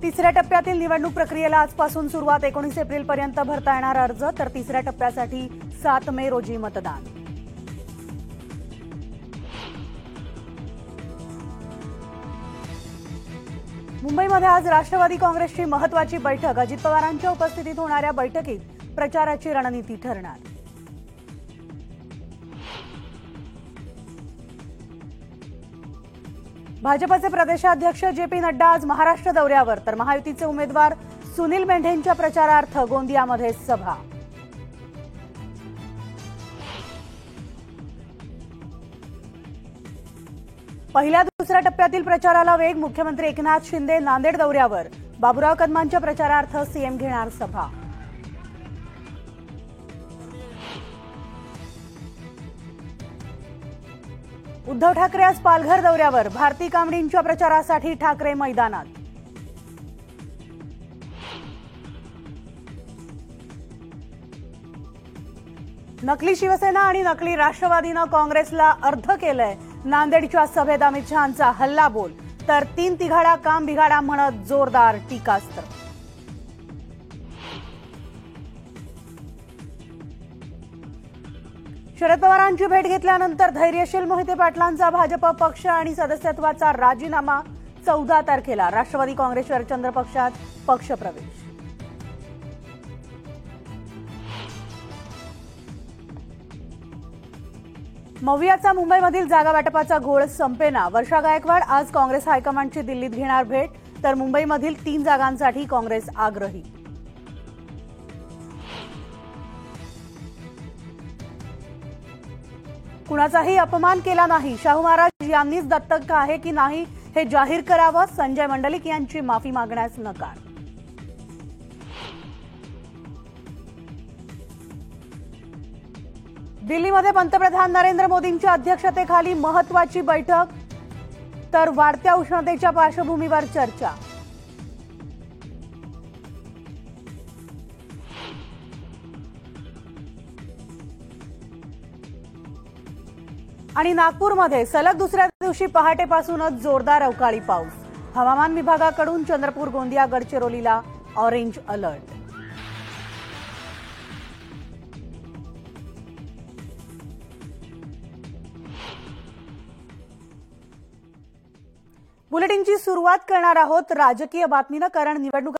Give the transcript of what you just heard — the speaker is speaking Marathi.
तिसऱ्या टप्प्यातील निवडणूक प्रक्रियेला आजपासून सुरुवात. 19 एप्रिलपर्यंत भरता येणार अर्ज, तर तिसऱ्या टप्प्यासाठी 7 मे रोजी मतदान. मुंबईमध्ये आज राष्ट्रवादी काँग्रेसची महत्त्वाची बैठक. अजित पवारांच्या उपस्थितीत होणाऱ्या बैठकीत प्रचाराची रणनीती ठरणार. भाजपचे प्रदेशाध्यक्ष जे.पी. नड्डा आज महाराष्ट्र दौऱ्यावर, तर महायुतीचे उमेदवार सुनील मेंढेंच्या प्रचारार्थ गोंदियामध्ये सभा. पहिल्या दुसऱ्या टप्प्यातील प्रचाराला वेग. मुख्यमंत्री एकनाथ शिंदे नांदेड दौऱ्यावर, बाबुराव कदमांच्या प्रचारार्थ सीएम घेणार सभा. उद्धव ठाकरे आज पालघर दौऱ्यावर, भारती कांबळींच्या प्रचारासाठी ठाकरे मैदानात. नकली शिवसेना आणि नकली राष्ट्रवादीनं काँग्रेसला अर्ध केलंय. नांदेडच्या सभेत अमित शहांचा हल्लाबोल, तर 3 तिघाडा काम बिघाडा म्हणत जोरदार टीकास्त्र. शरद पवारांची भेट घेतल्यानंतर धैर्यशील मोहिते पाटलांचा भाजप पक्ष आणि सदस्यत्वाचा राजीनामा. 14 तारखेला राष्ट्रवादी काँग्रेस शरदचंद्र पक्षात पक्षप्रवेश. मवियाचा मुंबईमधील जागा वाटपाचा घोळ संपेना. वर्षा गायकवाड आज काँग्रेस हायकमांडची दिल्लीत घेणार भेट, तर मुंबईमधील 3 जागांसाठी काँग्रेस आग्रही. कुणाचाही अपमान केला नाही. शाहू महाराज यांनीच दत्तक आहे की नाही हे जाहीर करावं. संजय मंडलिक यांची माफी मागण्यास नकार. दिल्लीमध्ये पंतप्रधान नरेंद्र मोदींच्या अध्यक्षतेखाली महत्त्वाची बैठक, तर वाढत्या उष्णतेच्या पार्श्वभूमीवर चर्चा. आणि नागपूरमध्ये सलग दुसऱ्या दिवशी पहाटेपासूनच जोरदार अवकाळी पाऊस. हवामान विभागाकडून चंद्रपूर, गोंदिया, गडचिरोलीला ऑरेंज अलर्ट. बुलेटिनची सुरुवात करणार आहोत राजकीय बातमीनं, कारण निवडणूक